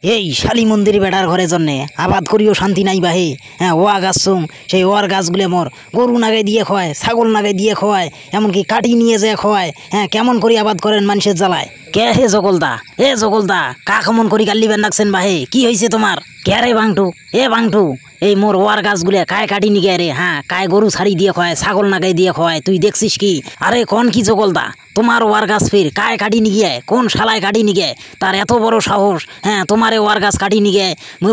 এই শালি মন্দির বেটার ঘরের জন্যে আবাদ করিও শান্তি নাই বাহে। হ্যাঁ, ওয়া গাছ সুং সেই ওয়ার গাছগুলো মোর গরু নাগে দিয়ে খোয়ায়, ছাগল নাগে দিয়ে খোয়ায়, এমনকি কাটি নিয়ে যায় খোয়ায়। হ্যাঁ, কেমন করি আবাদ করেন মানুষের জ্বালায়। কে হে জগলদা, এ জগলদা, কা কেমন করি গাল্লিবেন রাখছেন বাহে? কি হয়েছে তোমার? কে রে বাংটু, এ বাংটু, এই মোর ওয়ার গাছগুলো কায় কাটি নিগে রে? হ্যাঁ, কায় গরু ছাড়ি দিয়ে খোয়ায়, ছাগল নাগাই দিয়ে খোয়ায়, তুই দেখছিস কি? আরে কোন কি জগলদা, তোমার ওয়ার গাছ ফির কায় কাটি নিগে? কোন শালায় কাটি নিগে? তার এত বড় সাহস? হ্যাঁ, তোমারে ওয়ার গাছ কাটি নিগে?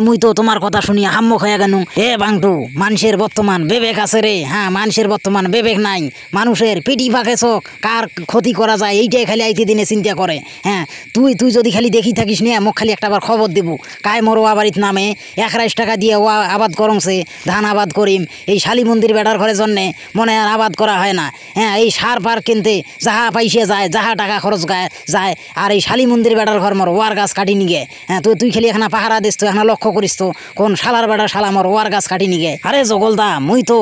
মুই তো তোমার কথা শুনিয়া হাম্মক হয়ে গেল। এ বাংটু, মানুষের বর্তমান বিবেক আছে রে? হ্যাঁ, মানুষের বর্তমান বিবেক নাই। মানুষের পিটি ফাঁকে চোখ, কার ক্ষতি করা যায় এইটাই খালি আইতে দিনে চিন্তা করে। হ্যাঁ, তুই যদি খালি দেখি থাকিস নিয়ে মোক খালি একটাবার খবর দিব, কায় মোর ওয়া বাড়ির নামে 1,000 টাকা দিয়ে ওয়া আবাদ করংছে, ধান আবাদ করিম। এই শালি মন্দির বেটার ঘরের জন্যে মনে আর আবাদ করা হয় না। হ্যাঁ, এই সার পার কিনতে যাহা পাইসে যায়, যাহা টাকা খরচ যায়, আর এই শালি মন্দির বেটার ঘর মোর ওয়ার গাছ কাটি নিগে। হ্যাঁ, তুই খালি এখানে পাহারা দিস, তো এখানে লক্ষ্য করিস তো কোন শালার বেটা শালা মোর ওয়ার গাছ কাটি নিগে। আরে জগলদা, মুই তো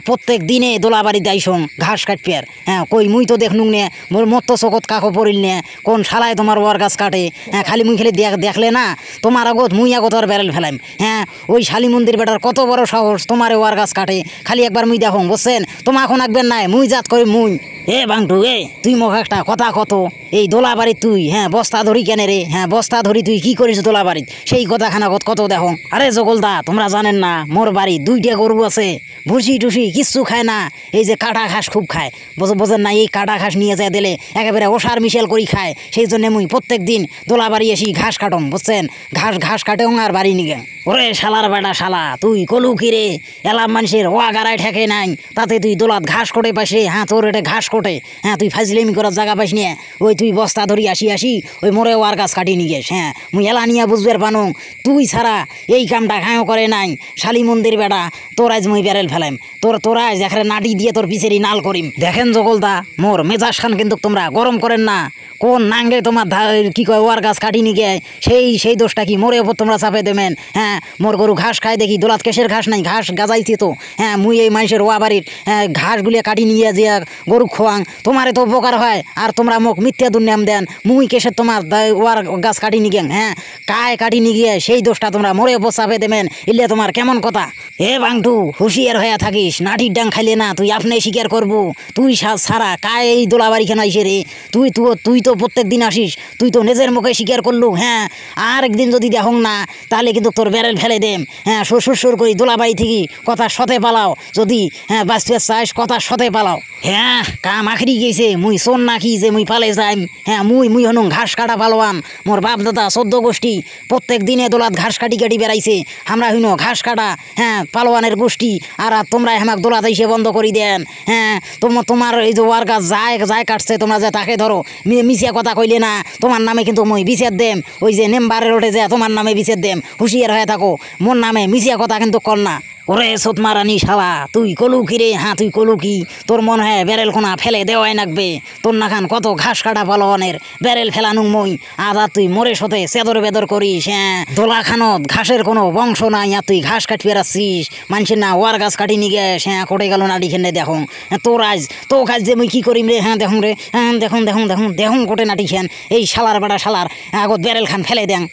প্রত্যেক দিনে দোলা বাড়িতে আইসং ঘাস কাটপিয়ার। হ্যাঁ, কই মুই তো দেখনুং নে, মোর মত্ত চকত কাকো পড়িল নে কোন শালায় তোমার ওয়ার গাছ কাটে। হ্যাঁ, খালি মুই খালি দেখলে না তোমার আগত মুই আগত আর বেরেল ফেলাম। হ্যাঁ, ওই শালি মন্দির বেটার কত বড় সাহস তোমার ওয়ার গাছ কাটে। খালি একবার মুই দেখো, বুঝছেন? তোমার এখন আঁকবেন নাই, মুই জাত করি মুই। এ বাংটু, তুই মোক একটা কথা কত, এই দোলা বাড়িত তুই বস্তা ধরি কেনে রে? হ্যাঁ, বস্তা ধরি তুই কি করিস দোলা বাড়িত? সেই কথা খানা কত দেখো। আরে জগলদা, তোমরা জানেন না মোর বাড়ি 2টা গরু আছে, ভুসি টুসি কিচ্ছু খায় না, এই যে কাটা ঘাস খুব খায়। বোঝেন না? এই কাটা ঘাস নিয়ে যায় দিলে একেবারে ওষার মিশেল করি খায়। সেই জন্য মুই প্রত্যেক দিন দোলা বাড়ি এসি ঘাস কাটম, বুঝছেন? ঘাস কাটেও আর বাড়ি নিগে। ওরে শালার বেটা শালা, তুই কলু কিরে? এলাম মানুষের ওয়া গাড়ায় ঠেকে নাই, তাতে তুই দোলাত ঘাস কোটে পাইছে। হ্যাঁ, তোর এটা ঘাস কোটে। হ্যাঁ, তুই ফাইজলেমি করার জায়গা পাইস নিয়ে ওই তুই বস্তা ধরি আসি ওই মোরে ওয়ার গাছ কাটি নিগেস। হ্যাঁ, মুই এলা নিয়ে বুঝবার পানো, তুই ছাড়া এই কামটা খাঁও করে নাই শালি মন্দির বেটা। তোর আজ মুই বেরেল ফেলাম, তোর আজ এখানে নাটি দিয়ে তোর পিছেরই নাল করিম। দেখেন জগলদা, মোর মেজাজ খান কিন্তু তোমরা গরম করেন না। কোন নাঙ্গে তোমার কি কয় ওয়ার গাছ কাটি নিগে, সেই দোষটা কি মোরে ওপর তোমরা চাপে দেবেন? হ্যাঁ, মোর গরু ঘাস খায় দেখি, দোলাত কেশের ঘাস নাই, ঘাস গাজাইছি তো। হ্যাঁ, মুই এই মানুষের ওয়া বাড়ির ঘাসগুলিয়া কাটি নিয়ে যে গরু খোয়াং, তোমারে তো উপকার হয়, আর তোমরা মোক মিথ্যা দুর্নাম দেন। মুই কেসের তোমার ওয়ার গাছ কাটি নিগে? হ্যাঁ, কায় কাটি নিগিয়ে সেই দোষটা তোমরা মোরে ওপর চাপে দেবেন, ইলে তোমার কেমন কথা? এ বাংটু, হুঁশিয়ার হয়ে থাকিস, নাটির ডাং খাইলে না তুই আপনি স্বীকার করবো। তুই ছাড়া কায় এই দোলা বাড়ি কেন আইসে রে? তুই তো প্রত্যেক দিন আসিস, তুই তো নিজের মুখে স্বীকার করলু। হ্যাঁ, আর একদিন যদি দেখং না তাহলে কিন্তু তোর বেরেল ফেলে দেম। হ্যাঁ, শ্বশুর করি দোলা বাড়ি থেকে কথা সতে পালাও, যদি বাঁচতে চাস কথা সতে পালাও। হ্যাঁ, কাম আখরি গেছে, মুই শোন নাকি যে মুই পালে যাইম? হ্যাঁ, মুই হনুং ঘাস কাটা পালোয়ান। মোর বাপ দাদা 14 গোষ্ঠী প্রত্যেক দিনে দোলাত ঘাস কাটি বেড়াইছে। আমরা হইন ঘাস কাটা পালোয়ানের গোষ্ঠী, আর তোমরা হেমাক দোলাত এসে বন্ধ করি দেন। হ্যাঁ, তোমার এই যে ওয়ার গাছ যায় কাটছে, তোমরা যে তাকে ধরো, মিশিয়া কথা কইলে না তোমার নামে কিন্তু মুই বিচার দেম। ওই যে নেম্বারের ওঠে যে তোমার নামে বিচার দেম, হুঁশিয়ার হয়ে থাকো। মোর নামে মিশিয়া কথা কিন্তু কর না। ওরে সোতমারানি শালা, তুই কলু কি রে? হ্যাঁ, তুই কলু কি? তোর মনে হয় বেরেল কোনা ফেলে দেওয়াই নাকবে? তোর নাখান কত ঘাস কাটা পালোয়ানের বেরেল ফেলানু মই, আজ তুই মোরে সাথে চেদর বেদর করিস। হ্যাঁ, দোলা খানত ঘাসের কোনো বংশ নাই, আর তুই ঘাস কাটি বেড়াচ্ছিস। মানুষের না ওয়ার গাছ কাটি নিগে হ্যাঁ কোটে গেল নাড়ি খেলে দেখুন। তোর আজ যে মুই কি করিম রে? হ্যাঁ, দেখুন রে, হ্যাঁ দেখুন কোটে নাটি খেন। এই শালার বেটা শালার আগত বেরেল খান ফেলে দেন।